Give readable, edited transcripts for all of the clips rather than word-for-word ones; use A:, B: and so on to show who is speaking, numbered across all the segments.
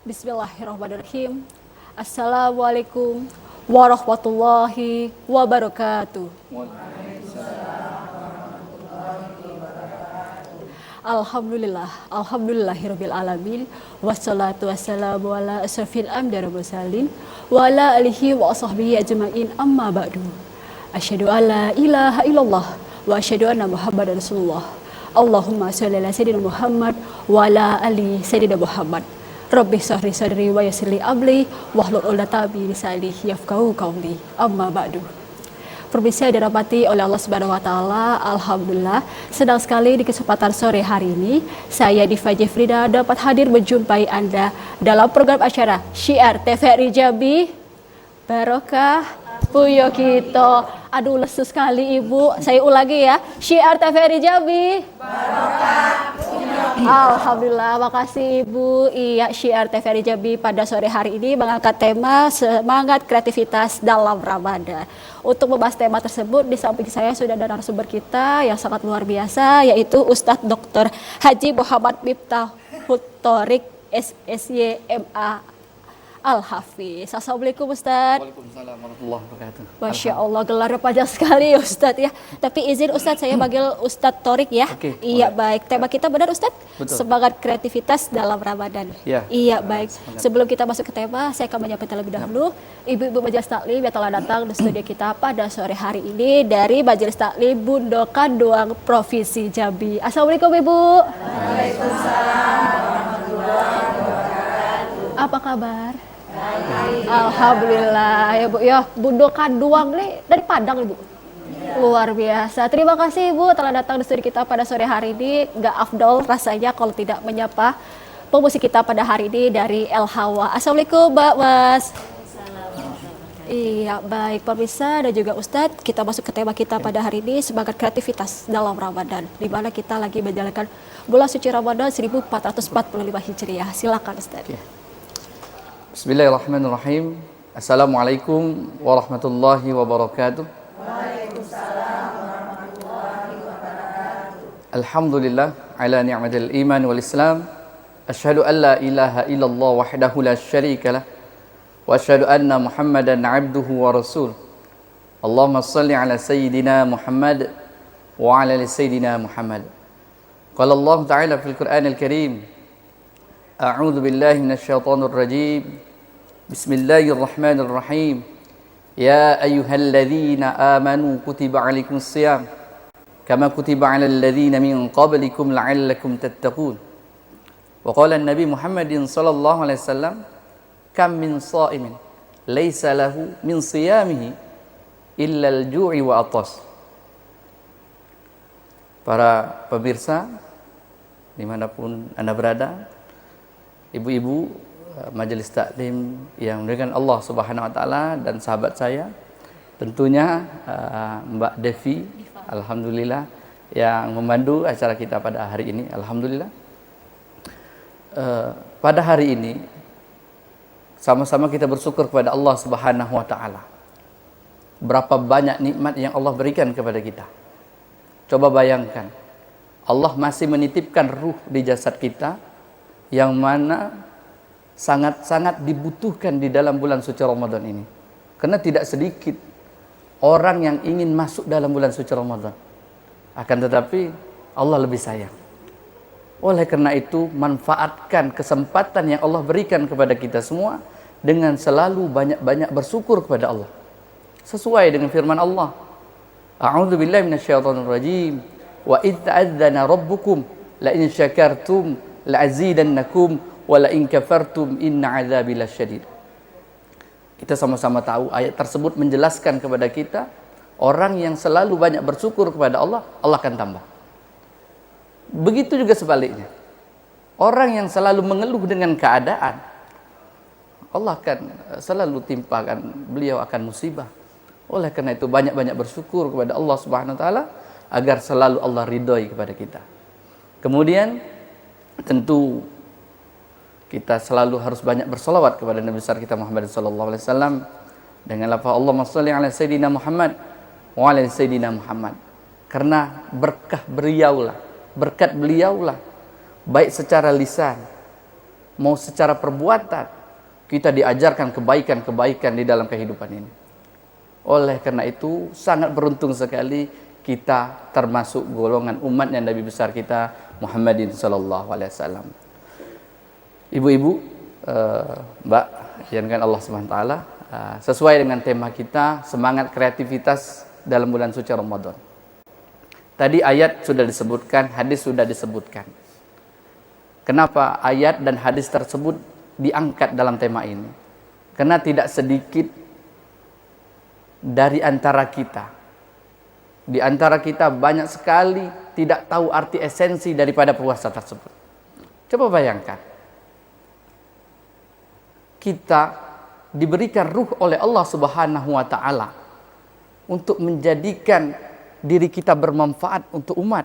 A: Bismillahirrahmanirrahim. Assalamualaikum warahmatullahi wabarakatuh. Alhamdulillahirabbil alamin, wassalatu wassalamu ala asrofil anbiya'i wal mursalin wa ala alihi wa sahbihi ajmain, amma ba'du. Asyhadu alla ilaha illallah wa asyhadu anna muhammadar rasulullah. Allahumma shalli ala sayyidina Muhammad wa ala ali sayyidina Muhammad. Rabbi shrah sadri wa yassir li amri wahlul 'uqdatam min lisani yafqahu qawli. Amma ba'du. Pemirsa yang dirahmati oleh Allah Subhanahu wa taala, alhamdulillah senang sekali di kesempatan sore hari ini saya Diva Jefrida dapat hadir menjumpai Anda dalam program acara Syiar TVRI Jambi Barokah Puyo Kito. Aduh, lesu sekali Ibu. Saya ulangi ya. Syiar TVRI Jambi Barokah Puyo Kito. Alhamdulillah, makasih Ibu. Iya, Syiar TVRI Jambi pada sore hari ini mengangkat tema semangat kreativitas dalam Ramadan. Untuk membahas tema tersebut, di samping saya sudah ada narasumber kita yang sangat luar biasa, yaitu Ustadz Dr. Haji Muhammad Miftahut Thorik SSY MA Al-Hafiz. Assalamualaikum Ustadz.
B: Waalaikumsalam warahmatullahi wabarakatuh.
A: Masya Allah, gelarnya panjang sekali ya Ustadz ya. Tapi izin Ustadz, saya panggil Ustadz Thorik ya.
B: Oke,
A: Iya,
B: boleh.
A: baik. Tema kita benar Ustadz?
B: Betul.
A: Semangat kreativitas dalam Ramadan.
B: Ya.
A: Iya, baik.
B: Semangat.
A: Sebelum kita masuk ke tema, saya akan menyampaikan terlebih dahulu Ibu-ibu Majelis Taklim yang telah datang di studio kita pada sore hari ini dari Majelis Taklim Bundokan Doang Provinsi Jambi. Assalamualaikum Ibu.
C: Waalaikumsalam warahmatullahi wabarakatuh.
A: Apa kabar? Alhamdulillah ya Bu. Ya, Bundokan Doang nih dari Padang Ibu. Luar biasa. Terima kasih Ibu telah datang di studio kita pada sore hari ini. Gak afdol rasanya kalau tidak menyapa pemusik kita pada hari ini dari El Hawa. Assalamualaikum Mbak Mas. Iya, baik pemirsa dan juga Ustadz, kita masuk ke tema kita pada hari ini, semangat kreativitas dalam Ramadan, di mana kita lagi menjalankan bulan suci Ramadan 1445 Hijriah. Silakan Ustadz.
B: Bismillahirrahmanirrahim. Assalamualaikum warahmatullahi wabarakatuh.
C: Waalaikumsalam warahmatullahi wabarakatuh.
B: Alhamdulillah ala ni'matil iman wal islam. Asyhadu an la ilaha illallah wahdahu la syarika lah. Wa asyhadu anna Muhammadan abduhu wa rasul. Allahumma salli ala sayyidina Muhammad wa ala ali sayyidina Muhammad. Qala Allah Ta'ala fil Qur'anil Karim. A'udzu billahi minasyaitonir rajim. Bismillahirrahmanirrahim. Ya ayyuhalladzina amanu kutiba 'alaikumus shiyam kama kutiba 'alal ladzina min qablikum la'allakum tattaqun. Wa qala an-nabi Muhammadin sallallahu alaihi wasallam kam min sha'imin laisa lahu min siyamihi illa al-ju'i wa atas. Para pemirsa dimanapun Anda berada, ibu-ibu majelis taklim yang dimuliakan Allah Subhanahu wa taala dan sahabat saya, tentunya Mbak Devi, alhamdulillah yang membantu acara kita pada hari ini. Alhamdulillah. Pada hari ini sama-sama kita bersyukur kepada Allah Subhanahu wa taala. Berapa banyak nikmat yang Allah berikan kepada kita. Coba bayangkan, Allah masih menitipkan ruh di jasad kita yang mana sangat-sangat dibutuhkan di dalam bulan suci Ramadan ini. Karena tidak sedikit orang yang ingin masuk dalam bulan suci Ramadan. Akan tetapi Allah lebih sayang. Oleh karena itu, manfaatkan kesempatan yang Allah berikan kepada kita semua dengan selalu banyak-banyak bersyukur kepada Allah. Sesuai dengan firman Allah. A'udzu billahi minasyaitonir rajim. Wa idz ta'adzana rabbukum la in syakartum la'azidannakum wa la in kafartum inna 'adzabi lasyadid. Kita sama-sama tahu ayat tersebut menjelaskan kepada kita orang yang selalu banyak bersyukur kepada Allah, Allah akan tambah. Begitu juga sebaliknya. Orang yang selalu mengeluh dengan keadaan, Allah akan selalu timpakan beliau akan musibah. Oleh karena itu banyak-banyak bersyukur kepada Allah Subhanahu wa taala agar selalu Allah ridhoi kepada kita. Kemudian tentu kita selalu harus banyak bersolawat kepada Nabi besar kita Muhammad sallallahu alaihi wasallam dengan lafaz Allahumma shalli ala sayyidina Muhammad wa ala sayyidina Muhammad. Karena berkat beliaulah baik secara lisan mau secara perbuatan, kita diajarkan kebaikan-kebaikan di dalam kehidupan ini. Oleh karena itu, sangat beruntung sekali kita termasuk golongan umatnya Nabi besar kita Muhammadin sallallahu alaihi wasallam. Ibu-ibu, Mbak, yang Allah Subhanahu wa taala, sesuai dengan tema kita, semangat kreativitas dalam bulan suci Ramadan. Tadi ayat sudah disebutkan, hadis sudah disebutkan. Kenapa ayat dan hadis tersebut diangkat dalam tema ini? Karena tidak sedikit dari antara kita, di antara kita banyak sekali tidak tahu arti esensi daripada puasa tersebut. Coba bayangkan, kita diberikan ruh oleh Allah Subhanahu wa taala untuk menjadikan diri kita bermanfaat untuk umat.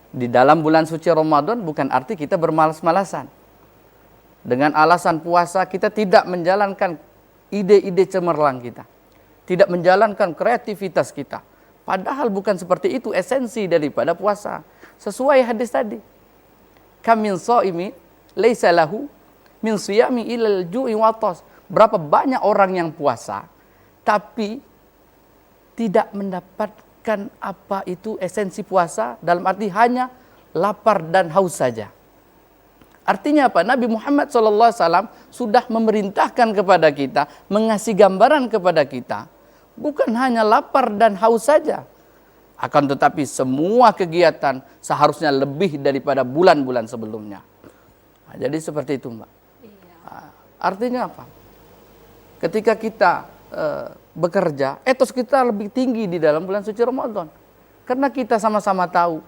B: Di dalam bulan suci Ramadan bukan arti kita bermalas-malasan. Dengan alasan puasa kita tidak menjalankan ide-ide cemerlang kita, tidak menjalankan kreativitas kita. Padahal bukan seperti itu esensi daripada puasa. Sesuai hadis tadi. Kam min shaimi laisa lahu min siyami ilal ju'i wa atas. Berapa banyak orang yang puasa tapi tidak mendapatkan apa itu esensi puasa, dalam arti hanya lapar dan haus saja. Artinya apa? Nabi Muhammad SAW sudah memerintahkan kepada kita, mengasih gambaran kepada kita, bukan hanya lapar dan haus saja, akan tetapi semua kegiatan seharusnya lebih daripada bulan-bulan sebelumnya. Nah, jadi seperti itu, Mbak. Nah, artinya apa? Ketika kita bekerja, etos kita lebih tinggi di dalam bulan suci Ramadan. Karena kita sama-sama tahu,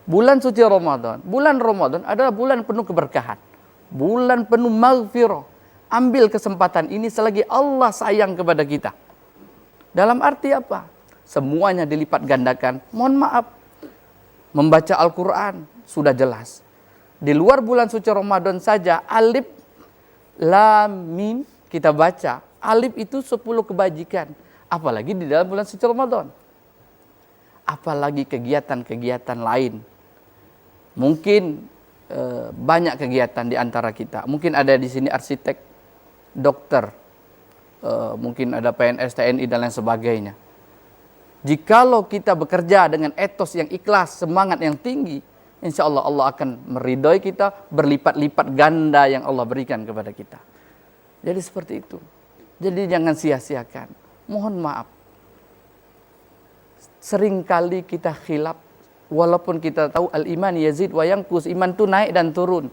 B: bulan suci Ramadan, bulan Ramadan adalah bulan penuh keberkahan, bulan penuh maghfirah. Ambil kesempatan ini selagi Allah sayang kepada kita. Dalam arti apa? Semuanya dilipat gandakan. Mohon maaf, membaca Al-Quran sudah jelas. Di luar bulan suci Ramadan saja, alif, lam, mim kita baca. Alif itu 10 kebajikan. Apalagi di dalam bulan suci Ramadan. Apalagi kegiatan-kegiatan lain. Mungkin banyak kegiatan di antara kita. Mungkin ada di sini arsitek, dokter, mungkin ada PNS, TNI dan lain sebagainya. Jikalau kita bekerja dengan etos yang ikhlas, semangat yang tinggi, insya Allah Allah akan meridhoi kita, berlipat-lipat ganda yang Allah berikan kepada kita. Jadi seperti itu. Jadi jangan sia-siakan. Mohon maaf. Seringkali kita khilaf, walaupun kita tahu al-iman yazid wa yanqus, iman itu naik dan turun.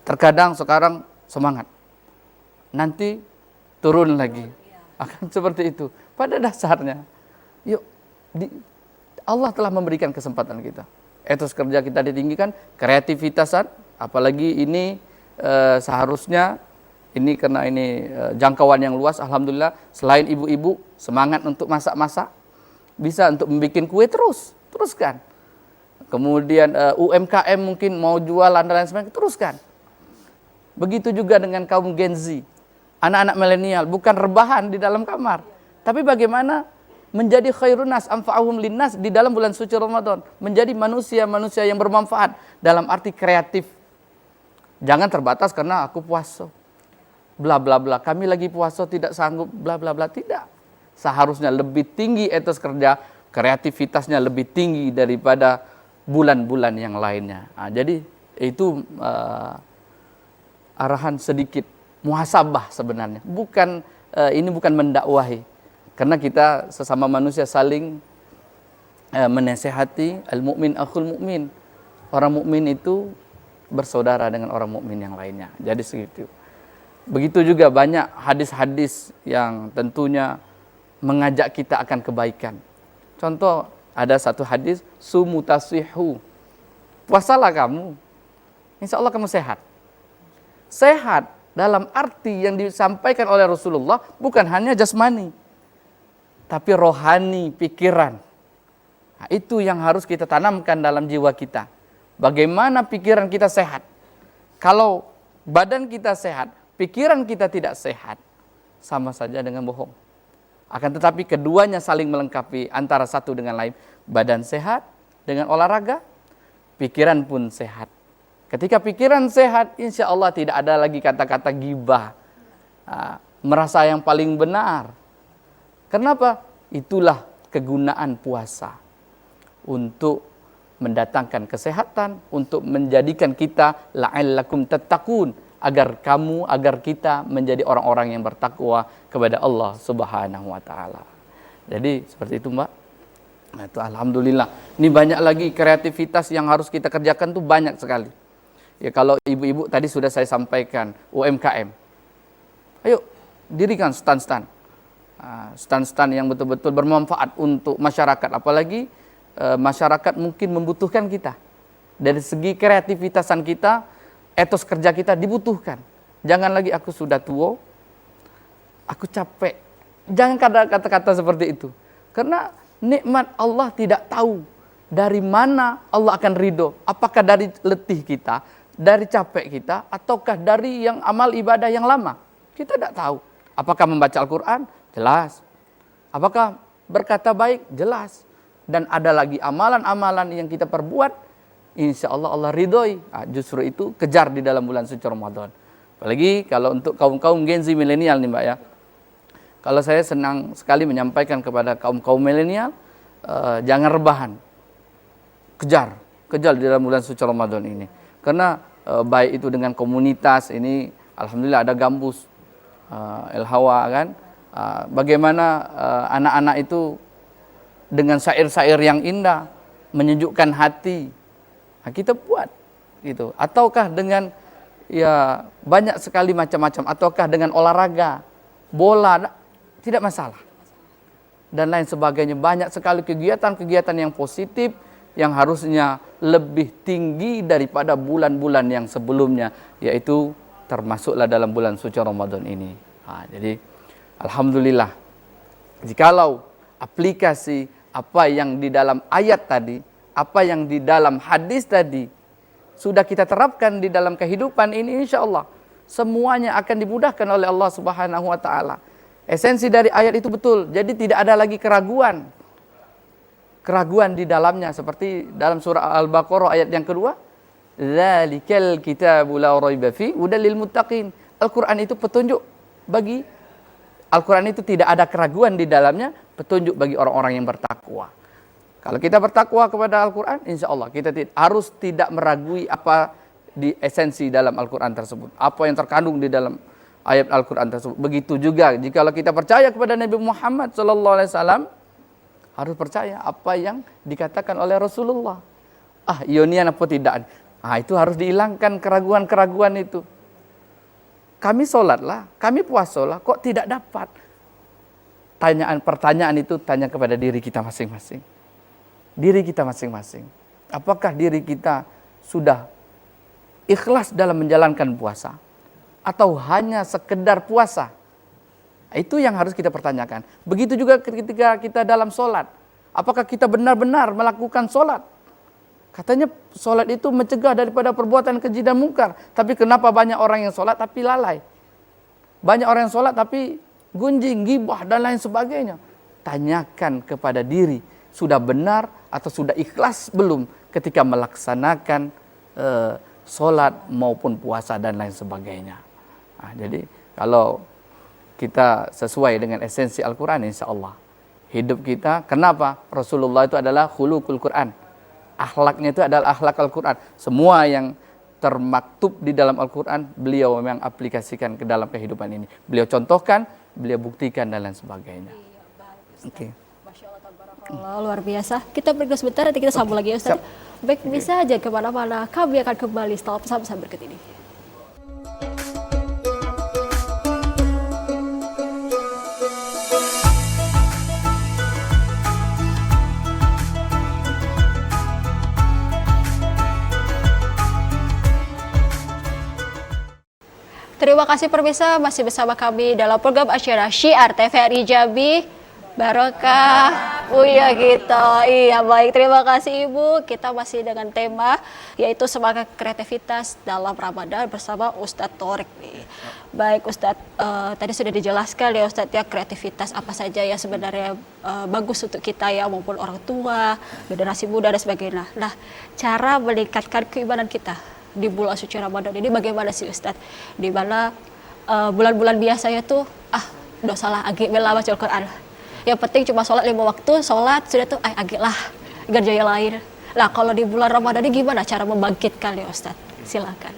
B: Terkadang sekarang semangat, nanti turun lagi. Akan seperti itu. Pada dasarnya, yuk, Allah telah memberikan kesempatan kita. Etos kerja kita ditinggikan, kreativitasan, apalagi ini seharusnya ini karena ini jangkauan yang luas, alhamdulillah. Selain ibu-ibu semangat untuk masak-masak, bisa untuk membuat kue teruskan. Kemudian UMKM mungkin mau jualan dan lain sebagainya, teruskan. Begitu juga dengan kaum Gen Z, anak-anak milenial, bukan rebahan di dalam kamar, tapi bagaimana menjadi khairun nas anfa'uhum linnas di dalam bulan suci Ramadan, menjadi manusia-manusia yang bermanfaat dalam arti kreatif. Jangan terbatas karena aku puasa, bla bla bla, kami lagi puasa tidak sanggup, bla bla bla. Tidak. Seharusnya lebih tinggi etos kerja, kreativitasnya lebih tinggi daripada bulan-bulan yang lainnya. Nah, jadi itu arahan sedikit muhasabah sebenarnya. Bukan ini bukan mendakwahi. Karena kita sesama manusia saling menasehati, al-mu'min akhul mu'min. Orang mukmin itu bersaudara dengan orang mukmin yang lainnya. Jadi segitu. Begitu juga banyak hadis-hadis yang tentunya mengajak kita akan kebaikan. Contoh, ada satu hadis, sumu tasihu. Puasalah kamu, insya Allah kamu sehat. Sehat dalam arti yang disampaikan oleh Rasulullah bukan hanya jasmani, tapi rohani, pikiran. Nah, itu yang harus kita tanamkan dalam jiwa kita. Bagaimana pikiran kita sehat? Kalau badan kita sehat, pikiran kita tidak sehat, sama saja dengan bohong. Akan tetapi keduanya saling melengkapi antara satu dengan lain. Badan sehat dengan olahraga, pikiran pun sehat. Ketika pikiran sehat, insya Allah tidak ada lagi kata-kata gibah, merasa yang paling benar. Kenapa? Itulah kegunaan puasa, untuk mendatangkan kesehatan, untuk menjadikan kita la'allakum tattaqun, agar kita menjadi orang-orang yang bertakwa kepada Allah Subhanahu wa taala. Jadi seperti itu, Mbak. Nah, itu alhamdulillah. Ini banyak lagi kreativitas yang harus kita kerjakan tuh banyak sekali. Ya, kalau ibu-ibu tadi sudah saya sampaikan UMKM. Ayo dirikan stand-stand. Stand-stand yang betul-betul bermanfaat untuk masyarakat, apalagi masyarakat mungkin membutuhkan kita. Dari segi kreativitasan kita, etos kerja kita dibutuhkan. Jangan lagi aku sudah tua, aku capek. Jangan kata-kata seperti itu. Karena nikmat Allah tidak tahu dari mana Allah akan ridho. Apakah dari letih kita, dari capek kita, ataukah dari yang amal ibadah yang lama? Kita tidak tahu. Apakah membaca Al-Quran? Jelas. Apakah berkata baik? Jelas. Dan ada lagi amalan-amalan yang kita perbuat, insya Allah Allah ridhoi. Justru itu kejar di dalam bulan suci Ramadan. Apalagi kalau untuk kaum-kaum Gen Z milenial nih, Mbak ya. Kalau saya senang sekali menyampaikan kepada kaum-kaum milenial, jangan rebahan. Kejar di dalam bulan suci Ramadan ini. Karena baik itu dengan komunitas ini, alhamdulillah ada Gambus, El Hawa kan. Bagaimana anak-anak itu dengan syair-syair yang indah, menyejukkan hati. Nah, kita buat gitu. Ataukah dengan ya banyak sekali macam-macam, ataukah dengan olahraga, bola, tidak masalah. Dan lain sebagainya, banyak sekali kegiatan-kegiatan yang positif yang harusnya lebih tinggi daripada bulan-bulan yang sebelumnya, yaitu termasuklah dalam bulan suci Ramadan ini. Jadi alhamdulillah, jikalau aplikasi apa yang di dalam ayat tadi, apa yang di dalam hadis tadi sudah kita terapkan di dalam kehidupan ini, insya Allah semuanya akan dimudahkan oleh Allah Subhanahu wa taala. Esensi dari ayat itu betul. Jadi tidak ada lagi keraguan di dalamnya, seperti dalam surah Al-Baqarah ayat yang kedua, dzalikal kitabu la raiba fi hudal lil muttaqin. Al-Qur'an itu petunjuk bagi Al-Quran itu tidak ada keraguan di dalamnya, petunjuk bagi orang-orang yang bertakwa. Kalau kita bertakwa kepada Al-Quran, insya Allah kita harus tidak meragui apa di esensi dalam Al-Quran tersebut, apa yang terkandung di dalam ayat Al-Quran tersebut. Begitu juga jika kita percaya kepada Nabi Muhammad SAW, harus percaya apa yang dikatakan oleh Rasulullah. Ionian apa tidak? Itu harus dihilangkan keraguan-keraguan itu. Kami sholatlah, kami puasalah, kok tidak dapat? Pertanyaan itu tanya kepada diri kita masing-masing. Diri kita masing-masing. Apakah diri kita sudah ikhlas dalam menjalankan puasa? Atau hanya sekedar puasa? Itu yang harus kita pertanyakan. Begitu juga ketika kita dalam sholat. Apakah kita benar-benar melakukan sholat? Katanya sholat itu mencegah daripada perbuatan keji dan mungkar. Tapi kenapa banyak orang yang sholat tapi lalai? Banyak orang yang sholat tapi gunjing, gibah dan lain sebagainya. Tanyakan kepada diri, sudah benar atau sudah ikhlas belum ketika melaksanakan sholat maupun puasa dan lain sebagainya. Jadi kalau kita sesuai dengan esensi Al-Quran, insya Allah hidup kita. Kenapa? Rasulullah itu adalah khuluqul Quran. Akhlaknya itu adalah akhlak Al-Quran. Semua yang termaktub di dalam Al-Quran, beliau memang aplikasikan ke dalam kehidupan ini. Beliau contohkan, beliau buktikan dan lain sebagainya. Oke.
A: Masya Allah, tabarakallah, luar biasa. Kita break sebentar, nanti kita sambung lagi ya Ustaz. Baik, bisa aja kemana-mana. Kami akan kembali setelah pesan-pesan berikut ini. Terima kasih pemirsa, masih bersama kami dalam program acara Syiar TVRI Jambi Barokah Uya kita. Iya baik, terima kasih Ibu. Kita masih dengan tema yaitu semangat kreativitas dalam Ramadan bersama Ustadz Thorik nih. Baik Ustadz, tadi sudah dijelaskan ya Ustadz ya, kreativitas apa saja ya sebenarnya bagus untuk kita ya, maupun orang tua, generasi muda dan sebagainya. Nah, cara meningkatkan keimanan kita di bulan suci Ramadan ini bagaimana sih Ustadz? Di mana bulan-bulan biasanya tuh udah salah agak bela baca Al-Quran. Yang penting cuma sholat 5 waktu, sholat sudah tuh agak lah kerjanya lain. Nah kalau di bulan Ramadan ini gimana cara membangkitkan ya Ustadz? Silakan.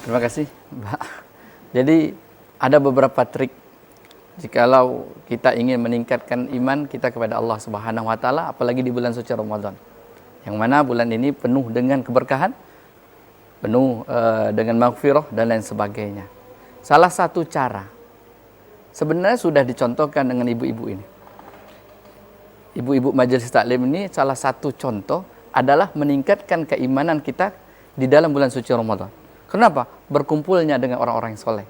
B: Terima kasih Mbak. Jadi ada beberapa trik jikalau kita ingin meningkatkan iman kita kepada Allah Subhanahu wa taala, apalagi di bulan suci Ramadan. Yang mana bulan ini penuh dengan keberkahan, penuh dengan maghfirah dan lain sebagainya. Salah satu cara sebenarnya sudah dicontohkan dengan ibu-ibu ini. Ibu-ibu majelis taklim ini salah satu contoh adalah meningkatkan keimanan kita di dalam bulan suci Ramadan. Kenapa? Berkumpulnya dengan orang-orang yang soleh,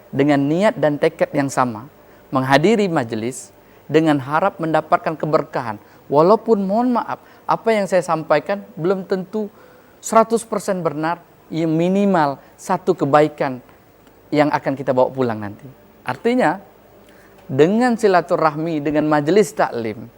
B: dengan niat dan tekad yang sama, menghadiri majelis dengan harap mendapatkan keberkahan. Walaupun mohon maaf, apa yang saya sampaikan belum tentu 100% benar, yang minimal satu kebaikan yang akan kita bawa pulang nanti. Artinya, dengan silaturahmi, dengan majelis taklim,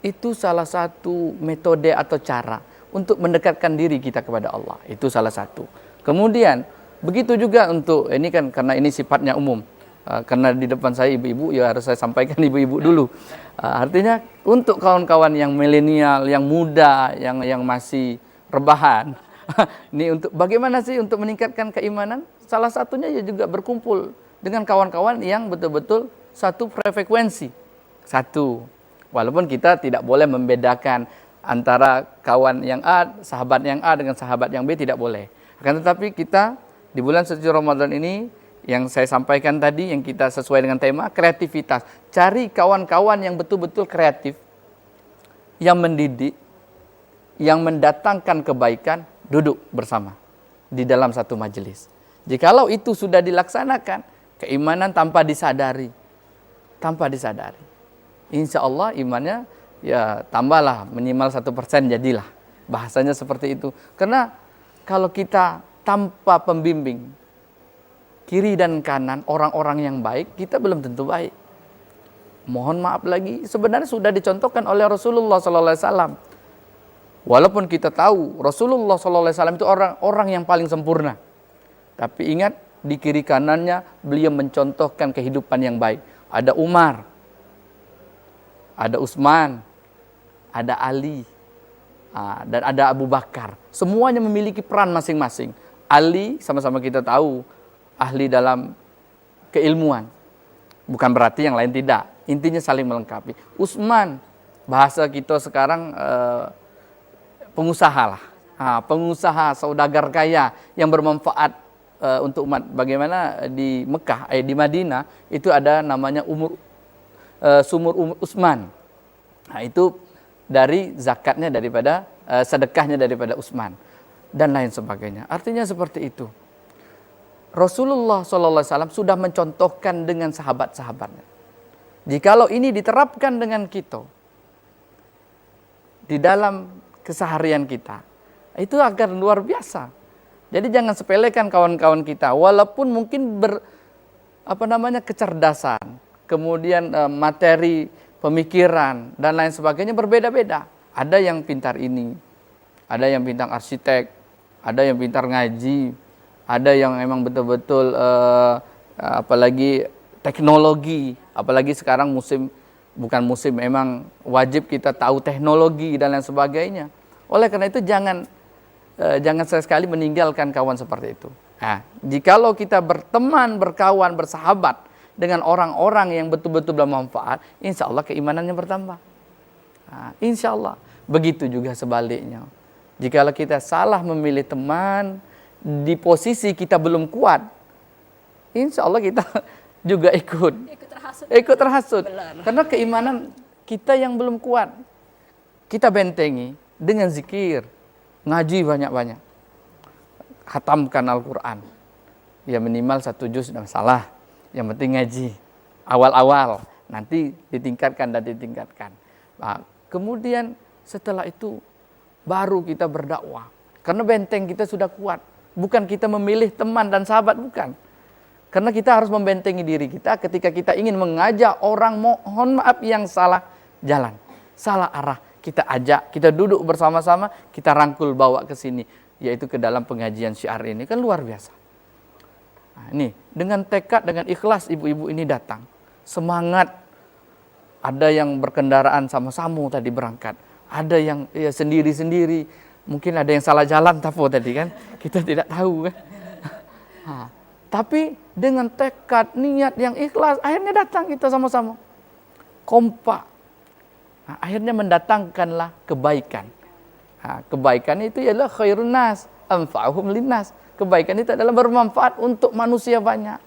B: itu salah satu metode atau cara untuk mendekatkan diri kita kepada Allah. Itu salah satu. Kemudian, begitu juga untuk, ini kan karena ini sifatnya umum, karena di depan saya ibu-ibu, ya harus saya sampaikan ibu-ibu dulu. Artinya, untuk kawan-kawan yang milenial, yang muda, yang masih rebahan, ini untuk bagaimana sih untuk meningkatkan keimanan? Salah satunya ya juga berkumpul dengan kawan-kawan yang betul-betul satu frekuensi. Satu. Walaupun kita tidak boleh membedakan antara kawan yang A, sahabat yang A dengan sahabat yang B, tidak boleh. Akan tetapi kita di bulan suci Ramadan ini yang saya sampaikan tadi, yang kita sesuai dengan tema kreativitas. Cari kawan-kawan yang betul-betul kreatif, yang mendidik, yang mendatangkan kebaikan, duduk bersama di dalam satu majelis. Jikalau itu sudah dilaksanakan, keimanan tanpa disadari, insya Allah imannya ya tambahlah minimal 1% jadilah. Bahasanya seperti itu. Karena kalau kita tanpa pembimbing kiri dan kanan orang-orang yang baik, kita belum tentu baik. Mohon maaf lagi, sebenarnya sudah dicontohkan oleh Rasulullah SAW. Walaupun kita tahu Rasulullah SAW itu orang yang paling sempurna. Tapi ingat, di kiri kanannya beliau mencontohkan kehidupan yang baik. Ada Umar, ada Utsman, ada Ali, dan ada Abu Bakar. Semuanya memiliki peran masing-masing. Ali sama-sama kita tahu ahli dalam keilmuan. Bukan berarti yang lain tidak. Intinya saling melengkapi. Utsman, bahasa kita sekarang pengusaha lah. Pengusaha, saudagar kaya yang bermanfaat untuk umat. Bagaimana di Mekah, di Madinah itu ada namanya sumur Utsman. Nah, itu dari zakatnya daripada sedekahnya daripada Utsman dan lain sebagainya. Artinya seperti itu. Rasulullah SAW sudah mencontohkan dengan sahabat-sahabatnya. Jikalau ini diterapkan dengan kita di dalam keseharian kita, itu akan luar biasa. Jadi jangan sepelekan kawan-kawan kita, walaupun mungkin kecerdasan, kemudian materi pemikiran dan lain sebagainya berbeda-beda. Ada yang pintar ini, ada yang pintar arsitek, ada yang pintar ngaji, ada yang memang betul-betul apalagi teknologi, apalagi sekarang memang wajib kita tahu teknologi dan lain sebagainya. Oleh karena itu jangan sekali meninggalkan kawan seperti itu. Nah, jikalau kita berteman, berkawan, bersahabat dengan orang-orang yang betul-betul bermanfaat, insya Allah keimanannya bertambah. Nah, insya Allah. Begitu juga sebaliknya. Jikalau kita salah memilih teman, di posisi kita belum kuat, insya Allah kita juga ikut terhasut. Karena keimanan kita yang belum kuat, kita bentengi dengan zikir, ngaji banyak-banyak, khatamkan Al-Quran. Ya minimal 1 juz tidak salah. Yang penting ngaji awal-awal, nanti ditingkatkan. Nah, kemudian setelah itu baru kita berdakwah. Karena benteng kita sudah kuat. Bukan kita memilih teman dan sahabat, bukan. Karena kita harus membentengi diri kita ketika kita ingin mengajak orang, mohon maaf, yang salah jalan, salah arah. Kita ajak, kita duduk bersama-sama, kita rangkul bawa ke sini. yaitu ke dalam pengajian syiar ini, kan luar biasa. Nah, ini dengan tekad, dengan ikhlas ibu-ibu ini datang, semangat. Ada yang berkendaraan sama-sama tadi berangkat, ada yang ya sendiri-sendiri, mungkin ada yang salah jalan tapo tadi kan, kita tidak tahu kan. Nah, tapi dengan tekad, niat yang ikhlas, akhirnya datang kita sama-sama. Kompak. Nah, akhirnya mendatangkanlah kebaikan. Nah, kebaikan itu ialah khairun nas, anfa'uhum linnas. Kebaikan itu adalah bermanfaat untuk manusia banyak.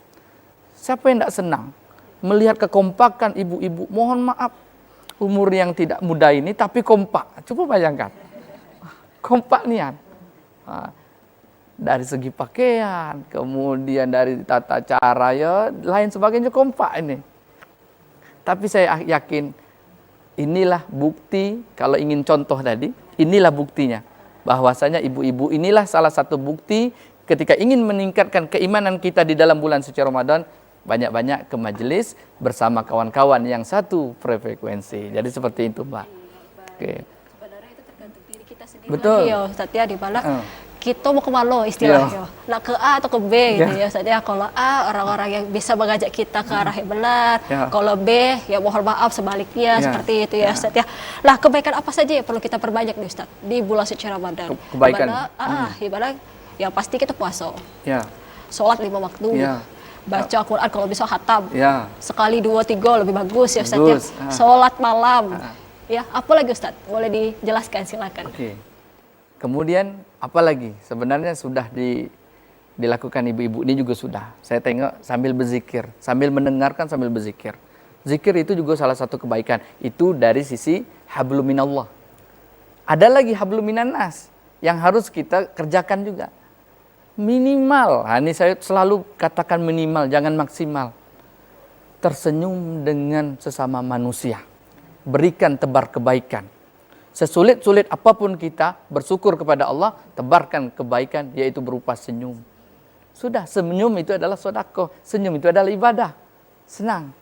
B: Siapa yang tidak senang melihat kekompakan ibu-ibu? Mohon maaf, umur yang tidak muda ini tapi kompak. Coba bayangkan. Kompak niat. Nah, dari segi pakaian, kemudian dari tata cara, ya lain sebagainya, kompak ini. Tapi saya yakin inilah bukti, kalau ingin contoh tadi, inilah buktinya. Bahwasanya ibu-ibu inilah salah satu bukti ketika ingin meningkatkan keimanan kita di dalam bulan suci Ramadan, banyak-banyak ke majelis bersama kawan-kawan yang satu frekuensi. Jadi seperti itu, Mbak. Oke.
A: Sebenarnya itu tergantung diri kita sendiri.
B: Betul.
A: Lagi, ya Ustaz ya, di mana kita mau kemana istilahnya, nak ke A atau ke B gitu ya Ustaz ya. Kalau A, orang-orang yang bisa mengajak kita ke arah yang benar, kalau B ya mohon maaf sebaliknya, seperti itu ya Ustaz ya. Lah, kebaikan apa saja yang perlu kita perbanyak nih Ustaz di bulan suci Ramadan?
B: Kebaikan.
A: Ibadah yang pasti kita puasa, sholat 5 waktu, baca Quran kalau bisa khatam, sekali 2 3 lebih bagus ya Ustaz ya. Sholat malam, ya apalagi Ustaz, boleh dijelaskan silakan.
B: Oke. Kemudian apalagi sebenarnya sudah dilakukan ibu-ibu ini juga sudah. Saya tengok sambil berzikir, sambil mendengarkan sambil berzikir. Zikir itu juga salah satu kebaikan. Itu dari sisi hablum minallah. Ada lagi hablum minannas yang harus kita kerjakan juga. Minimal, ini saya selalu katakan minimal, jangan maksimal. Tersenyum dengan sesama manusia. Berikan tebar kebaikan. Sesulit-sulit apapun kita bersyukur kepada Allah, tebarkan kebaikan, yaitu berupa senyum. Sudah, senyum itu adalah sedekah, senyum itu adalah ibadah. Senang.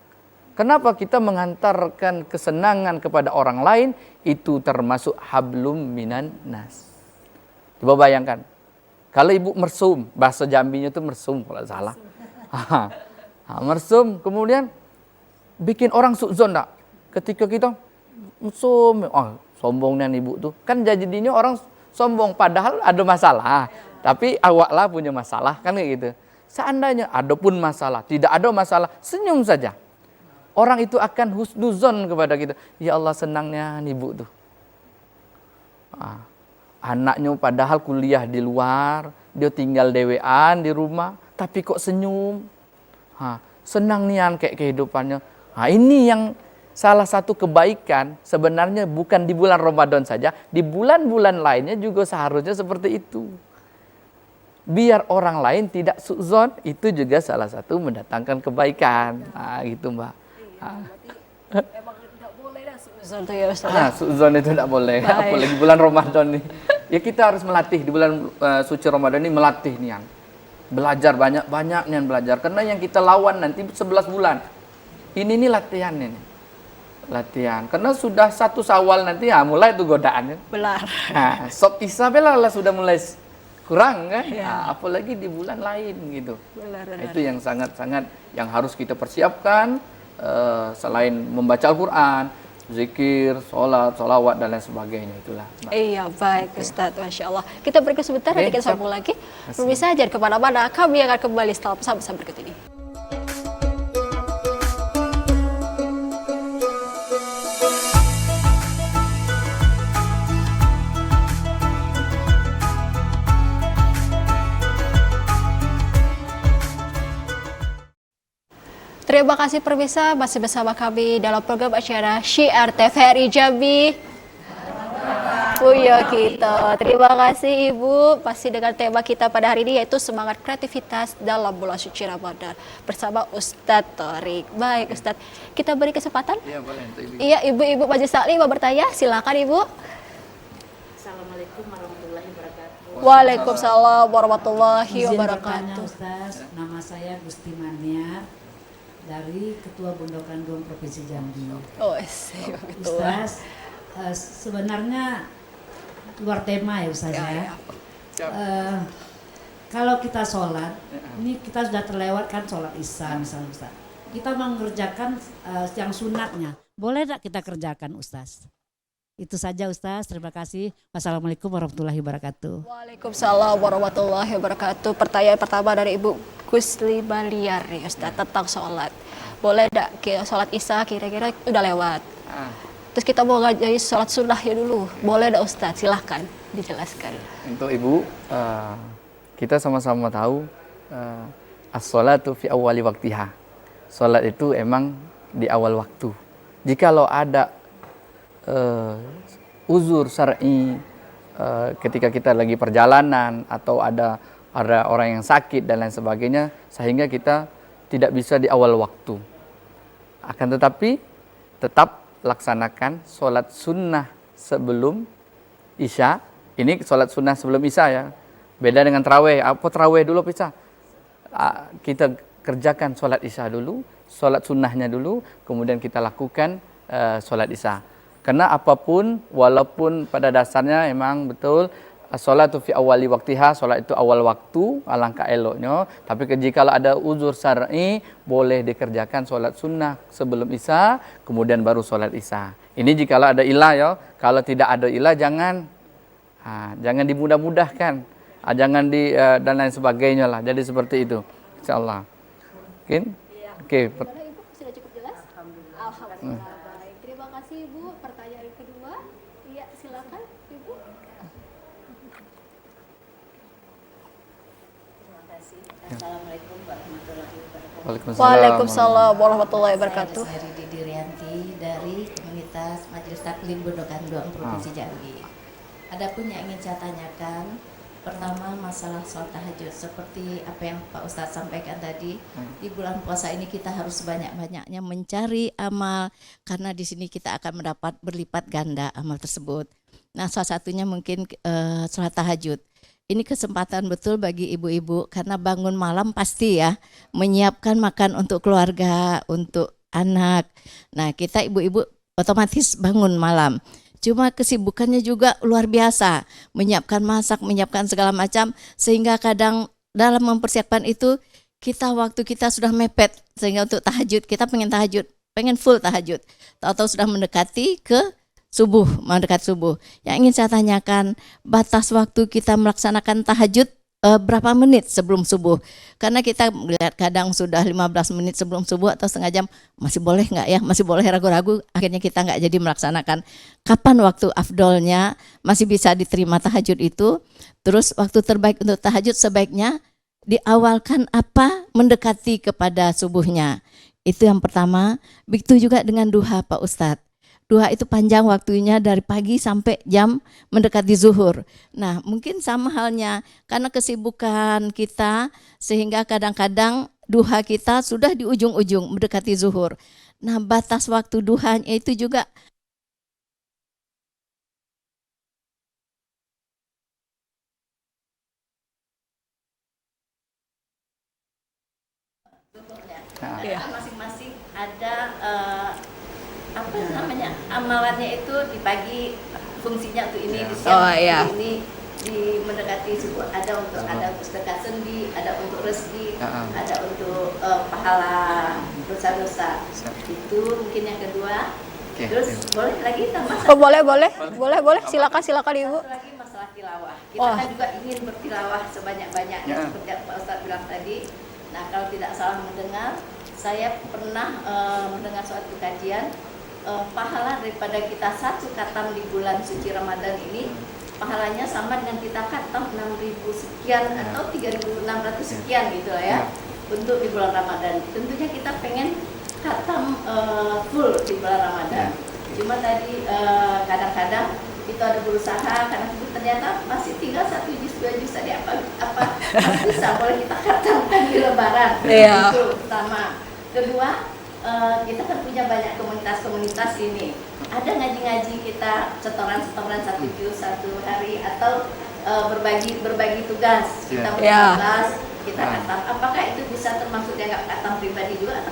B: Kenapa kita mengantarkan kesenangan kepada orang lain? Itu termasuk hablum minan nas. Coba bayangkan, kalau ibu mersum, bahasa Jambinya itu mersum kalau salah. Mersum, kemudian bikin orang suudzon tak? Ketika kita mersum, sombongnya ibu tuh, kan jadinya orang sombong padahal ada masalah, tapi awaklah punya masalah, kan kayak gitu. Seandainya ada pun masalah, tidak ada masalah, senyum saja. Orang itu akan husnuzon kepada kita. Ya Allah, senangnya ibu tuh. Anaknya padahal kuliah di luar, dia tinggal dewean di rumah, tapi kok senyum. Senang nian kayak kehidupannya. Ini yang salah satu kebaikan sebenarnya bukan di bulan Ramadan saja, di bulan-bulan lainnya juga seharusnya seperti itu. Biar orang lain tidak suudzon, itu juga salah satu mendatangkan kebaikan. Gitu Mbak.
A: Emang tidak boleh dah suudzon tuh ya Ustaz.
B: Suudzon itu tidak boleh, apalagi bulan Ramadan nih. Ya kita harus melatih di bulan suci Ramadan ini, melatih nian. Belajar banyak-banyak nian belajar, karena yang kita lawan nanti 11 bulan. Ini latihan ini. Latihan, karena sudah 1 Syawal nanti mulai itu godaannya.
A: Benar.
B: Sok Isabella lah sudah mulai kurang kan, apalagi di bulan lain gitu.
A: Benar.
B: Itu yang sangat-sangat yang harus kita persiapkan, selain membaca Al-Quran, zikir, sholat, sholawat dan lain sebagainya, itulah.
A: Iya, baik Ustaz, Masya Allah. Kita break sebentar, nanti kita sambung lagi. Pemirsa, jangan kemana-mana, kami akan kembali setelah pesan-pesan berikut ini. Terima kasih pemirsa, masih bersama kami dalam program acara Syiar TVRI Jambi. Kita. Terima kasih Ibu, masih dengan tema kita pada hari ini yaitu semangat kreativitas dalam bulan suci Ramadan bersama Ustadz Thorik. Baik Ustadz, kita beri kesempatan.
B: Iya boleh.
A: Iya, Ibu Majelis Taklim mau bertanya, silakan Ibu.
D: Assalamualaikum warahmatullahi wabarakatuh.
A: Waalaikumsalam warahmatullahi wabarakatuh.
D: Ustaz, nama saya Gusti Maniar dari Ketua Bondokan Dom Provinsi Jambi. Ustaz, sebenarnya luar tema ya Ustaz ya. Eh, kalau kita sholat, ini kita sudah terlewatkan sholat isya misalnya Ustaz. Kita mengerjakan yang sunatnya. Boleh tak kita kerjakan Ustaz? Itu saja Ustaz, terima kasih. Wassalamualaikum warahmatullahi wabarakatuh.
A: Waalaikumsalam warahmatullahi wabarakatuh. Pertanyaan pertama dari Ibu Gusli Baliar nih Ustaz tentang sholat. Boleh tak sholat isya kira-kira udah lewat. Terus kita mau ngajarin sholat sunnahnya dulu. Boleh tak Ustaz? Silahkan dijelaskan.
B: Untuk Ibu, kita sama-sama tahu as-sholatu fi awwali waktiha. Sholat itu emang di awal waktu. Jikalau ada uzur syar'i ketika kita lagi perjalanan atau ada orang yang sakit dan lain sebagainya sehingga kita tidak bisa di awal waktu. Akan tetapi tetap laksanakan sholat sunnah sebelum isya. Ini sholat sunnah sebelum isya ya. Beda dengan tarawih. Apa tarawih dulu bisa? Kita kerjakan sholat isya dulu, sholat sunnahnya dulu, kemudian kita lakukan sholat isya. Karena apapun, walaupun pada dasarnya memang betul sholatu fi awali waktiha, sholat itu awal waktu, alangkah eloknya. Tapi jika ada uzur syar'i, boleh dikerjakan sholat sunnah sebelum isya, kemudian baru sholat isya. Ini jika ada ilah ya. Kalau tidak ada ilah jangan dimudah-mudahkan, jangan dan lain sebagainya lah. Jadi seperti itu, insyaallah. Mungkin, oke.
A: Ibu sudah cukup jelas? Alhamdulillah. Baik. Terima kasih Ibu. Pertanyaan kedua, iya silakan Ibu.
C: Terima kasih. Assalamualaikum warahmatullahi wabarakatuh.
A: Waalaikumsalam warahmatullahi wabarakatuh.
C: Saya Didi Rianti dari Komunitas Majelis Taklim Bondokan Duang Provinsi Jambi. Adapun yang ingin saya tanyakan, pertama masalah sholat tahajud. Seperti apa yang Pak Ustadz sampaikan tadi, di bulan puasa ini kita harus banyak-banyaknya mencari amal, karena di sini kita akan mendapat berlipat ganda amal tersebut. Nah, salah satunya mungkin sholat tahajud. Ini kesempatan betul bagi ibu-ibu, karena bangun malam pasti ya menyiapkan makan untuk keluarga, untuk anak. Nah, kita ibu-ibu otomatis bangun malam. Cuma kesibukannya juga luar biasa, menyiapkan masak, menyiapkan segala macam, sehingga kadang dalam mempersiapkan itu waktu kita sudah mepet, sehingga untuk tahajud kita pengen full tahajud. Tahu-tahu sudah mendekati ke subuh, mendekat subuh. Yang ingin saya tanyakan, batas waktu kita melaksanakan tahajud berapa menit sebelum subuh? Karena kita melihat kadang sudah 15 menit sebelum subuh atau setengah jam, masih boleh nggak ya? Masih boleh ragu-ragu, akhirnya kita nggak jadi melaksanakan. Kapan waktu afdolnya masih bisa diterima tahajud itu? Terus waktu terbaik untuk tahajud sebaiknya diawalkan apa? Mendekati kepada subuhnya. Itu yang pertama. Begitu juga dengan duha Pak Ustadz. Duha itu panjang waktunya dari pagi sampai jam mendekati zuhur. Nah, mungkin sama halnya karena kesibukan kita sehingga kadang-kadang duha kita sudah di ujung-ujung mendekati zuhur. Nah, batas waktu duhanya itu juga masing-masing ada apa namanya amalannya itu di pagi fungsinya untuk ini, di siang ini di mendekati subuh, ada untuk sedekah sendi, ada untuk rezeki, ada untuk pahala dosa-dosa. Itu mungkin yang kedua. Terus boleh lagi tambah?
A: Oh, boleh. Silakan Ibu.
C: Satu lagi masalah tilawah. Kita kan juga ingin bertilawah sebanyak-banyaknya seperti yang Pak Ustadz bilang tadi. Nah, kalau tidak salah mendengar, saya pernah mendengar suatu kajian. Pahala daripada kita satu khatam di bulan suci Ramadan ini, pahalanya sama dengan kita khatam 6.000 sekian atau 3.600 sekian gitu ya, untuk di bulan Ramadan. Tentunya kita pengen khatam full di bulan Ramadan. Cuma tadi kadang-kadang itu ada berusaha, karena itu ternyata masih tinggal 1 juz 2 juz tadi apa bisa boleh kita khatamkan di Lebaran. Itu pertama. Kedua, kita kan punya banyak komunitas ini. Ada ngaji-ngaji kita setoran 1 juz 1 hari, atau berbagi tugas. Kita bertugas, kita khatam. Apakah itu bisa termasuk yang nggak khatam pribadi juga?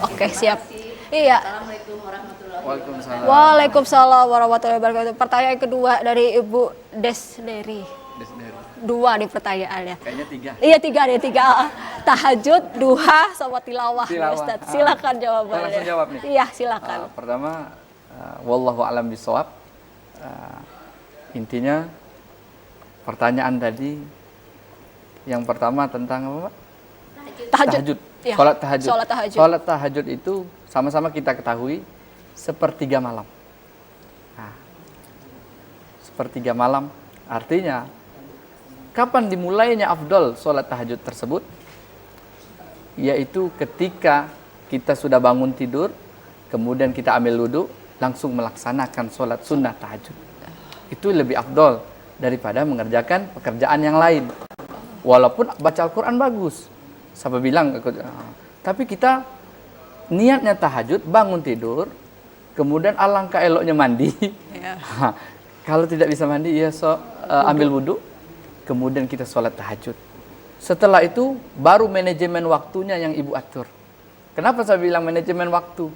A: Oke, siap. Iya.
C: Assalamualaikum warahmatullahi wabarakatuh.
A: Waalaikumsalam warahmatullahi wabarakatuh. Pertanyaan kedua dari Ibu Desneri. 2 nih pertanyaannya.
B: Kayaknya 3.
A: Iya 3 nih 3. Tahajud, duha, sama tilawah.
B: Tilawah.
A: Ustaz. Silakan
B: Saya
A: jawabannya.
B: langsung jawab nih.
A: Iya silakan.
B: Pertama, wallahu a'lam bishawab. Intinya pertanyaan tadi yang pertama tentang apa, Pak? Tahajud.
A: Iya.
B: Salat tahajud.
A: Salat tahajud.
B: Salat tahajud itu sama-sama kita ketahui sepertiga malam. Nah, sepertiga malam artinya kapan dimulainya afdol salat tahajud tersebut? Yaitu ketika kita sudah bangun tidur, kemudian kita ambil wudhu, langsung melaksanakan salat sunnah tahajud. Itu lebih afdol daripada mengerjakan pekerjaan yang lain. Walaupun baca Al-Quran bagus. Sampai bilang, tapi kita niatnya tahajud, bangun tidur, kemudian alangkah eloknya mandi.
A: Ya.
B: Kalau tidak bisa mandi, ya ambil wudhu, kemudian kita sholat tahajud. Setelah itu, baru manajemen waktunya yang ibu atur. Kenapa saya bilang manajemen waktu?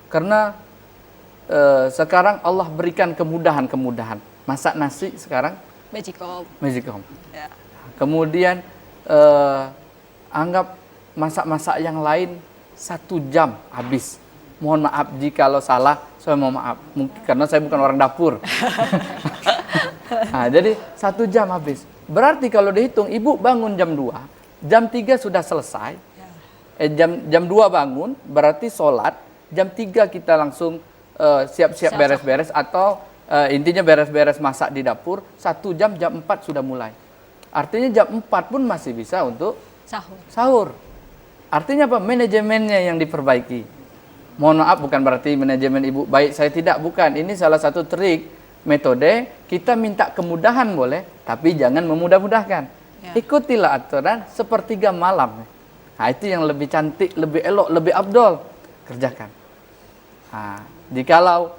B: Karena sekarang Allah berikan kemudahan-kemudahan. Masak nasi sekarang Magicom.
A: Ya.
B: Kemudian anggap masak-masak yang lain 1 jam habis. Mohon maaf jikalau salah, saya mohon maaf. Mungkin karena saya bukan orang dapur. Nah, jadi 1 jam habis. Berarti kalau dihitung, ibu bangun jam 2, jam 3 sudah selesai. Jam 2 bangun, berarti sholat. Jam 3 kita langsung siap-siap beres-beres atau intinya beres-beres masak di dapur. 1 jam, jam 4 sudah mulai. Artinya jam 4 pun masih bisa untuk sahur. Artinya apa? Manajemennya yang diperbaiki. Mohon maaf, bukan berarti manajemen ibu baik saya tidak, bukan. Ini salah satu trik, metode, kita minta kemudahan boleh, tapi jangan memudah-mudahkan. Ya. Ikutilah aturan sepertiga malam. Nah, itu yang lebih cantik, lebih elok, lebih abdol. Kerjakan. Nah, jikalau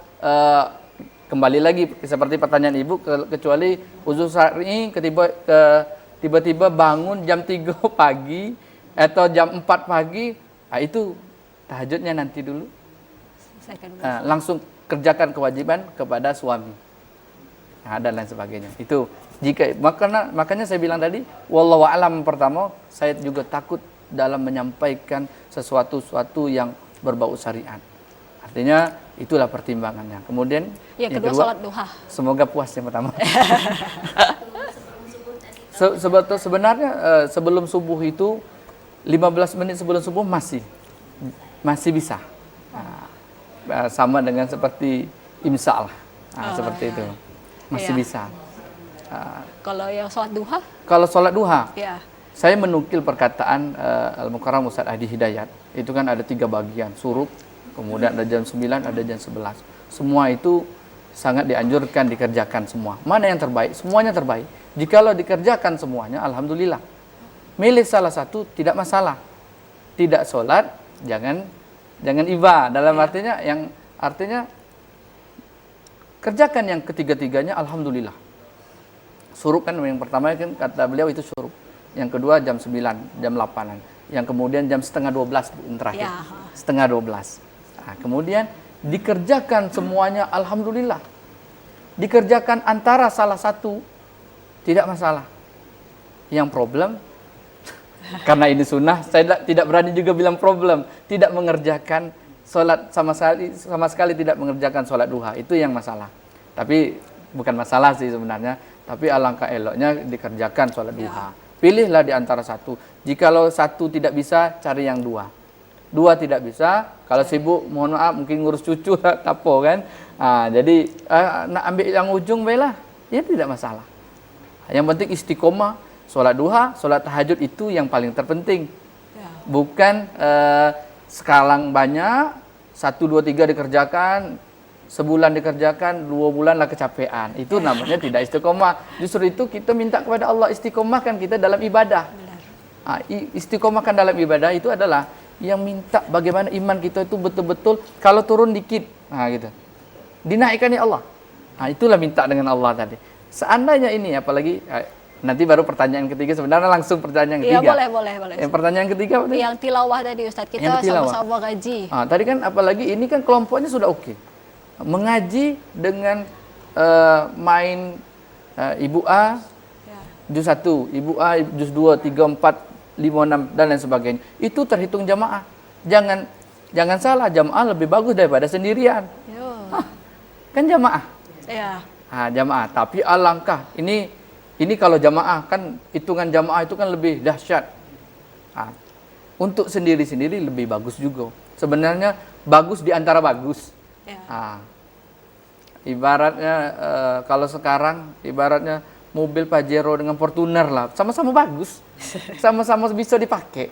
B: kembali lagi seperti pertanyaan ibu, kecuali uzur syar'i tiba-tiba bangun jam 3 pagi atau jam 4 pagi, nah itu tahajudnya nanti dulu. Langsung kerjakan kewajiban kepada suami. Nah, dan lain sebagainya. Itu jika makanya saya bilang tadi, wallahu a'lam pertama, saya juga takut dalam menyampaikan sesuatu yang berbau syariat. Artinya itulah pertimbangannya. Kemudian yang kedua salat duha. Semoga puas yang pertama. Sebenarnya sebelum subuh itu 15 menit sebelum subuh masih bisa. Nah, sama dengan seperti imsak lah. Nah, seperti itu. Masih bisa.
A: Kalau yang salat duha?
B: Kalau salat duha.
A: Ya.
B: Saya menukil perkataan Al-Mukarram Ustaz Adi Hidayat. Itu kan ada 3 bagian, suruk, kemudian ada jam 9, ada jam 11. Semua itu sangat dianjurkan dikerjakan semua. Mana yang terbaik? Semuanya terbaik. Jikalau dikerjakan semuanya, alhamdulillah. Milih salah satu tidak masalah. Tidak sholat, jangan iba. Dalam artinya kerjakan yang ketiga-tiganya, alhamdulillah. Suruk kan yang pertama kan kata beliau itu suruk. Yang kedua jam 9, jam 8-an. Yang kemudian jam setengah 12 yang terakhir. Ya. Setengah 12. Nah, kemudian dikerjakan semuanya, alhamdulillah. Dikerjakan antara salah satu, tidak masalah. Yang problem, karena ini sunnah, saya tidak berani juga bilang problem. Tidak mengerjakan sholat sama sekali tidak mengerjakan sholat duha. Itu yang masalah. Tapi bukan masalah sih sebenarnya. Tapi alangkah eloknya dikerjakan sholat duha. Pilihlah di antara satu. Jikalau satu tidak bisa, cari yang 2. 2 tidak bisa, kalau sibuk, mohon maaf, mungkin ngurus cucu, tapo kan. Nah, jadi nak ambil yang ujung baiklah, ya tidak masalah. Yang penting istiqomah, sholat duha, sholat tahajud itu yang paling terpenting. Ya. Bukan sekarang banyak, 1, 2, 3 dikerjakan, sebulan dikerjakan, 2 bulan lah kecapean. Itu namanya tidak istiqomah. Justru itu kita minta kepada Allah istiqomahkan kita dalam ibadah. Nah, istiqomahkan dalam ibadah itu adalah yang minta bagaimana iman kita itu betul-betul kalau turun dikit, nah gitu, dinaikkan ya Allah. Nah, itulah minta dengan Allah tadi. Seandainya ini, apalagi nanti baru pertanyaan ketiga, sebenarnya langsung pertanyaan ketiga.
A: Iya, boleh.
B: Yang pertanyaan ketiga apa tadi?
A: Yang tilawah tadi Ustaz, kita sama-sama ngaji.
B: Nah, tadi kan apalagi ini kan kelompoknya sudah oke. Mengaji dengan main ibu A, Juz 1, ibu A, juz 2, 3, 4, 5, 6 dan lain sebagainya. Itu terhitung jamaah. Jangan salah, jamaah lebih bagus daripada sendirian.
A: Yo.
B: Kan jamaah.
A: Ya.
B: Jamaah. Tapi alangkah ini kalau jamaah kan hitungan jamaah itu kan lebih dahsyat. Untuk sendiri-sendiri lebih bagus juga. Sebenarnya bagus di antara bagus.
A: Ya.
B: Ibaratnya kalau sekarang ibaratnya mobil Pajero dengan Fortuner lah, sama-sama bagus, sama-sama bisa dipakai.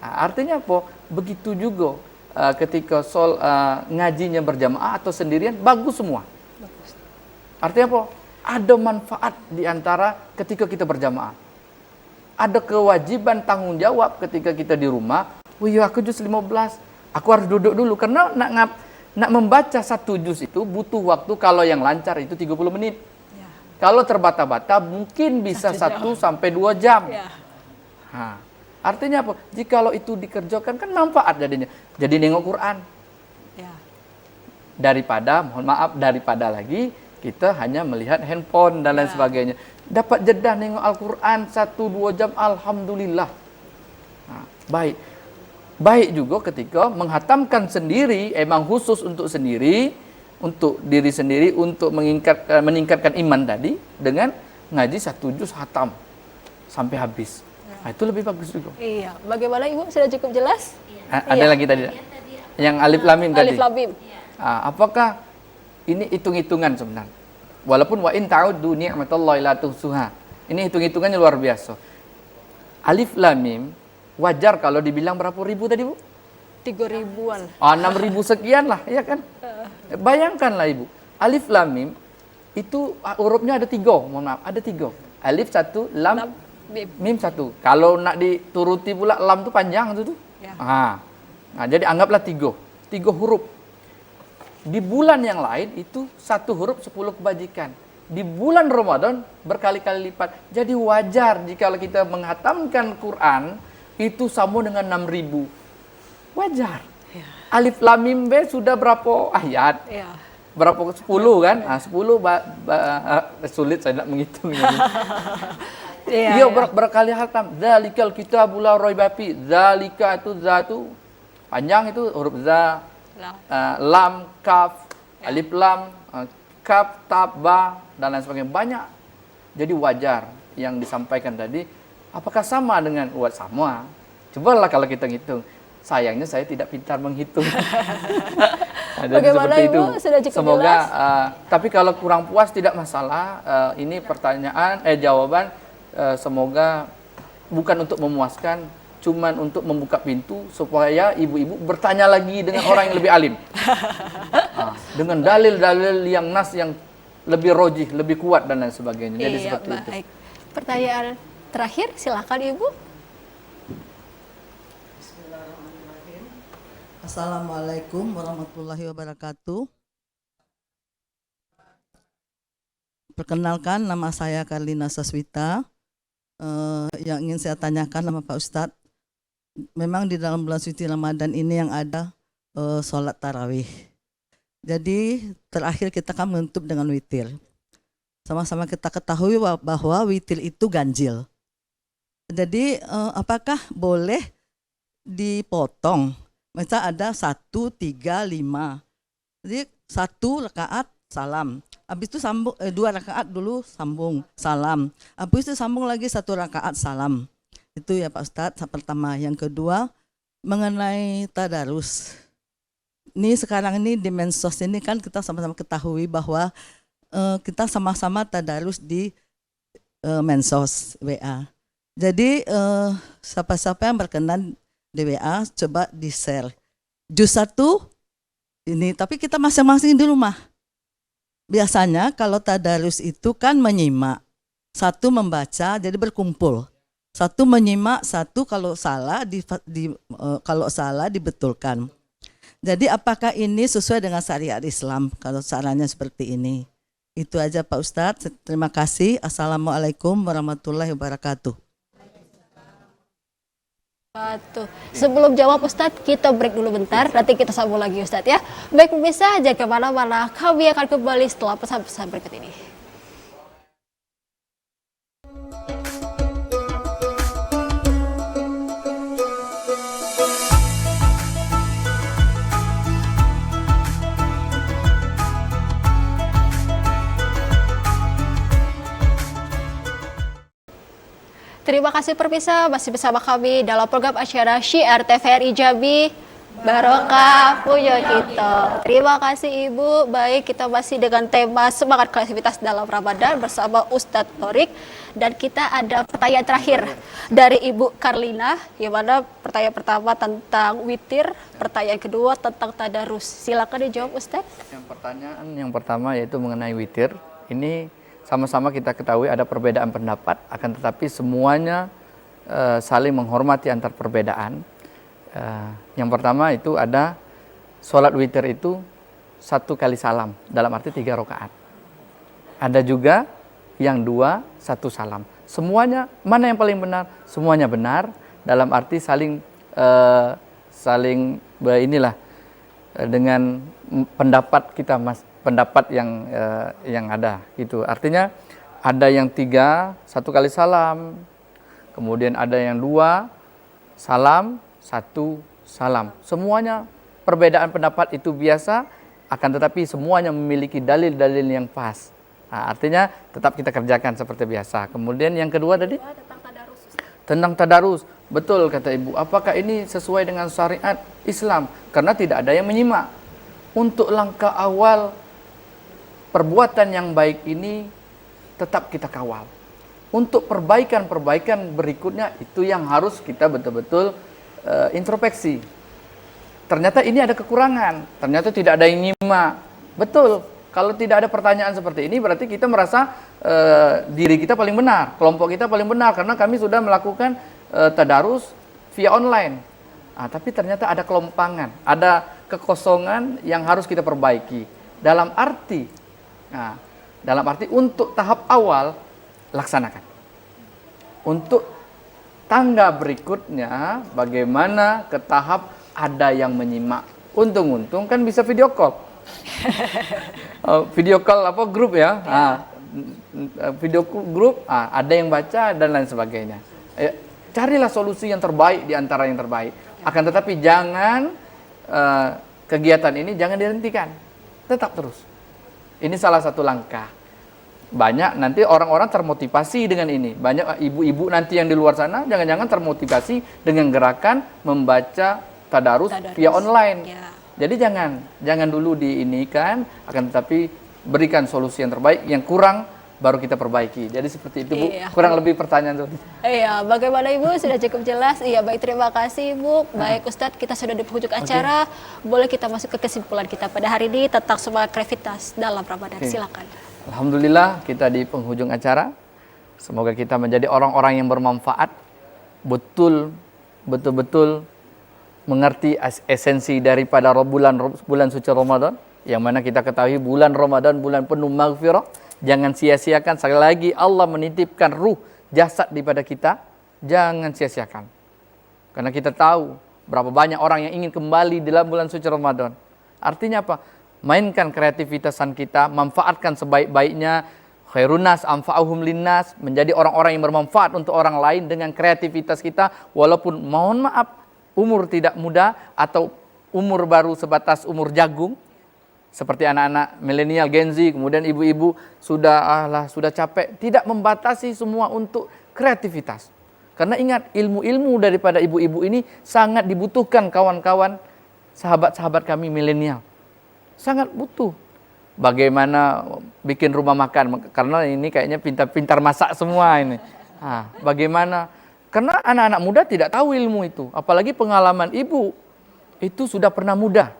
B: Artinya apa? Begitu juga ketika ngajinya berjamaah atau sendirian, bagus semua. Artinya apa? Ada manfaat di antara ketika kita berjamaah. Ada kewajiban tanggung jawab ketika kita di rumah. Wih, aku juz 15, aku harus duduk dulu karena nak membaca satu juz itu butuh waktu, kalau yang lancar itu 30 menit.
A: Ya.
B: Kalau terbata-bata mungkin bisa 1 sampai 2 jam.
A: Ya.
B: Artinya apa? Jikalau itu dikerjakan kan manfaat jadinya. Jadi nengok Quran.
A: Ya.
B: Daripada lagi kita hanya melihat handphone dan lain sebagainya. Dapat jeda nengok Al-Quran 1-2 jam, alhamdulillah. Baik juga ketika menghatamkan sendiri, emang khusus untuk sendiri, untuk diri sendiri, untuk meningkatkan iman tadi, dengan ngaji 1 juz hatam sampai habis. Itu lebih bagus juga.
A: Iya. Bagaimana Ibu? Sudah cukup jelas?
B: Ada lagi tadi, yang alif lam mim tadi.
A: Alif lam mim.
B: Apakah ini hitung-hitungan sebenarnya? Walaupun wa in ta'uddu ni'matallahi la tuhsuha. Ini hitung-hitungannya luar biasa. Alif lam mim wajar kalau dibilang berapa ribu tadi, Bu?
A: 3.000-an.
B: 6.000 sekian lah, ya kan? Bayangkanlah Ibu, alif lam mim itu hurufnya ada 3, mohon maaf, ada 3. Alif 1, lam, mim 1. Kalau nak dituruti pula lam tu panjang tu.
A: Ya.
B: Jadi anggaplah 3 huruf. Di bulan yang lain itu 1 huruf 10 kebajikan. Di bulan Ramadan berkali-kali lipat. Jadi wajar jika kita menghatamkan Quran itu sama dengan 6.000. Wajar.
A: Ya.
B: Alif lam mim be sudah berapa ayat?
A: Ya.
B: Berapa? 10 kan? 10 sulit saya nak menghitung ini. Dia berkali hatam. Zalikal kitabul la raiba fi. Zalika itu za itu panjang, itu huruf za. Lam, kaf, alif lam, kaf, tab, ba, dan lain sebagainya. Banyak. Jadi wajar yang disampaikan tadi. Apakah sama dengan sama? Cobalah kalau kita ngitung. Sayangnya saya tidak pintar menghitung.
A: Bagaimana Ibu? Sudah cukup
B: semoga,
A: jelas?
B: tapi kalau kurang puas tidak masalah. Ini pertanyaan, jawaban. Semoga bukan untuk memuaskan, cuman untuk membuka pintu supaya ibu-ibu bertanya lagi dengan orang yang lebih alim. Dengan dalil-dalil yang nas yang lebih rojih, lebih kuat dan lain sebagainya. Jadi seperti itu.
A: Pertanyaan terakhir, silakan Ibu.
E: Assalamualaikum warahmatullahi wabarakatuh. Perkenalkan, nama saya Karlina Saswita. Yang ingin saya tanyakan sama Pak Ustadz, memang di dalam bulan suci Ramadan ini yang ada sholat tarawih. Jadi terakhir kita kan menutup dengan witir. Sama-sama kita ketahui bahwa witir itu ganjil. Jadi apakah boleh dipotong? Misal ada 1, 3, 5. Jadi 1 rakaat salam. Habis itu sambung 2 rakaat dulu sambung salam. Habis itu sambung lagi 1 rakaat salam. Itu ya Pak Ustadz, pertama. Yang kedua, mengenai tadarus. Ini sekarang ini di Mensos ini kan kita sama-sama ketahui bahwa kita sama-sama tadarus di Mensos WA. Jadi siapa-siapa yang berkenan di WA coba di-share. Juz 1 ini, tapi kita masing-masing di rumah. Biasanya kalau tadarus itu kan menyimak. 1 membaca, jadi berkumpul. 1 menyimak, 1 kalau salah kalau salah dibetulkan. Jadi apakah ini sesuai dengan syariat Islam kalau caranya seperti ini? Itu aja Pak Ustadz. Terima kasih. Assalamualaikum warahmatullahi wabarakatuh.
A: Sebelum jawab Ustadz, kita break dulu bentar. Nanti kita sambung lagi Ustadz ya. Baik pemirsa, jangan kemana-mana. Kami akan kembali setelah pesan-pesan berikut ini. kasih pemirsa, masih bersama kami dalam program acara Syiar TVRI Jambi. Barokah punya kita. Terima kasih Ibu. Baik, kita masih dengan tema semangat kreativitas dalam Ramadan bersama Ustadz Thorik. Dan kita ada pertanyaan terakhir dari Ibu Karlina, yang mana pertanyaan pertama tentang witir, pertanyaan kedua tentang tadarus. Silakan dijawab Ustadz.
B: Yang pertama yaitu mengenai witir. Ini sama-sama kita ketahui ada perbedaan pendapat, akan tetapi semuanya saling menghormati antar perbedaan. Yang pertama itu ada sholat witir itu 1 kali salam, dalam arti 3 rakaat. Ada juga yang 2, 1 salam. Semuanya, mana yang paling benar? Semuanya benar, dalam arti saling dengan pendapat kita, pendapat yang ada gitu. Artinya ada yang 3, 1 kali salam, kemudian ada yang 2 salam, 1 salam. Semuanya perbedaan pendapat itu biasa, akan tetapi semuanya memiliki dalil-dalil yang pas. Nah, artinya tetap kita kerjakan seperti biasa. Kemudian yang kedua tadi tentang tadarus. Betul kata Ibu. Apakah ini sesuai dengan syariat Islam? Karena tidak ada yang menyimak. Untuk langkah awal perbuatan yang baik ini tetap kita kawal. Untuk perbaikan-perbaikan berikutnya itu yang harus kita betul-betul introspeksi. Ternyata ini ada kekurangan, ternyata tidak ada yang nyimak. Betul, kalau tidak ada pertanyaan seperti ini berarti kita merasa diri kita paling benar, kelompok kita paling benar karena kami sudah melakukan tadarus via online. Tapi ternyata ada kelompangan, ada kekosongan yang harus kita perbaiki. Dalam arti untuk tahap awal laksanakan. Untuk tangga berikutnya, bagaimana ke tahap ada yang menyimak. Untung-untung kan bisa video call. Video call grup ya. Video grup, ada yang baca dan lain sebagainya. Carilah solusi yang terbaik di antara yang terbaik. Akan tetapi jangan kegiatan ini jangan dihentikan. Tetap terus. Ini salah satu langkah. Banyak nanti orang-orang termotivasi dengan ini. Banyak ibu-ibu nanti yang di luar sana jangan-jangan termotivasi dengan gerakan membaca tadarus via online. Ya. Jadi jangan dulu diinikan, akan tetapi berikan solusi yang terbaik, yang kurang baru kita perbaiki. Jadi seperti itu Bu, kurang lebih pertanyaan itu. Iya,
A: bagaimana Ibu? Sudah cukup jelas. Iya, baik, terima kasih Ibu. Baik Ustadz, kita sudah di penghujung acara. Boleh kita masuk ke kesimpulan kita pada hari ini tentang semangat kreativitas dalam Ramadan. Silakan.
B: Alhamdulillah kita di penghujung acara. Semoga kita menjadi orang-orang yang bermanfaat, betul-betul mengerti esensi daripada bulan suci Ramadan, yang mana kita ketahui bulan Ramadan bulan penuh maghfirah. Jangan sia-siakan, sekali lagi Allah menitipkan ruh jasad daripada kita, jangan sia-siakan. Karena kita tahu berapa banyak orang yang ingin kembali dalam bulan suci Ramadan. Artinya apa? Mainkan kreativitasan kita, manfaatkan sebaik-baiknya. Khairunas anfa'uhum linnas, menjadi orang-orang yang bermanfaat untuk orang lain dengan kreativitas kita, walaupun mohon maaf umur tidak muda atau umur baru sebatas umur jagung, seperti anak-anak milenial Gen Z, kemudian ibu-ibu sudah capek, tidak membatasi semua untuk kreativitas. Karena ingat, ilmu-ilmu daripada ibu-ibu ini sangat dibutuhkan kawan-kawan, sahabat-sahabat kami milenial. Sangat butuh. Bagaimana bikin rumah makan, karena ini kayaknya pintar-pintar masak semua ini. Bagaimana? Karena anak-anak muda tidak tahu ilmu itu, apalagi pengalaman ibu itu sudah pernah muda.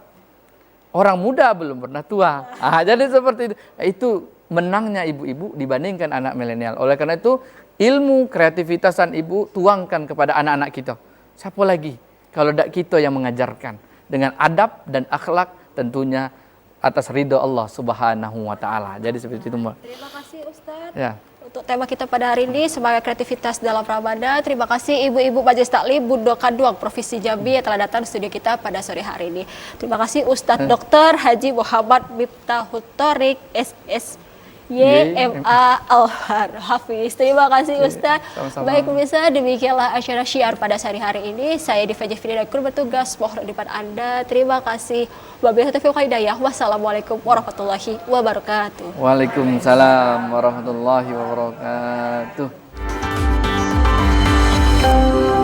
B: Orang muda belum pernah tua. Jadi seperti itu. Itu menangnya ibu-ibu dibandingkan anak milenial. Oleh karena itu, ilmu kreativitasan ibu tuangkan kepada anak-anak kita. Siapa lagi kalau tidak kita yang mengajarkan dengan adab dan akhlak, tentunya atas ridho Allah Subhanahu wa taala. Jadi seperti itu, Mbak.
A: Terima kasih Ustadz.
B: Ya.
A: Untuk tema kita pada hari ini sebagai kreativitas dalam Ramadan. Terima kasih Ibu-ibu Majelis Taklim Bundo Kaduang Provinsi Jambi yang telah datang di studio kita pada sore hari ini. Terima kasih Ustadz Dr. Haji Muhammad Miftahul Thorik SS YMA Al-Hafiz. Terima kasih Ustadz. Baik pemirsa, demikianlah acara syiar pada sore hari ini. Saya Diva Jafri dan kru bertugas mohon depan Anda. Terima kasih. Wabillahi taufiq wal hidayah. Wassalamualaikum warahmatullahi wabarakatuh.
B: Waalaikumsalam warahmatullahi wabarakatuh.
F: Bismillahirrahmanirrahim.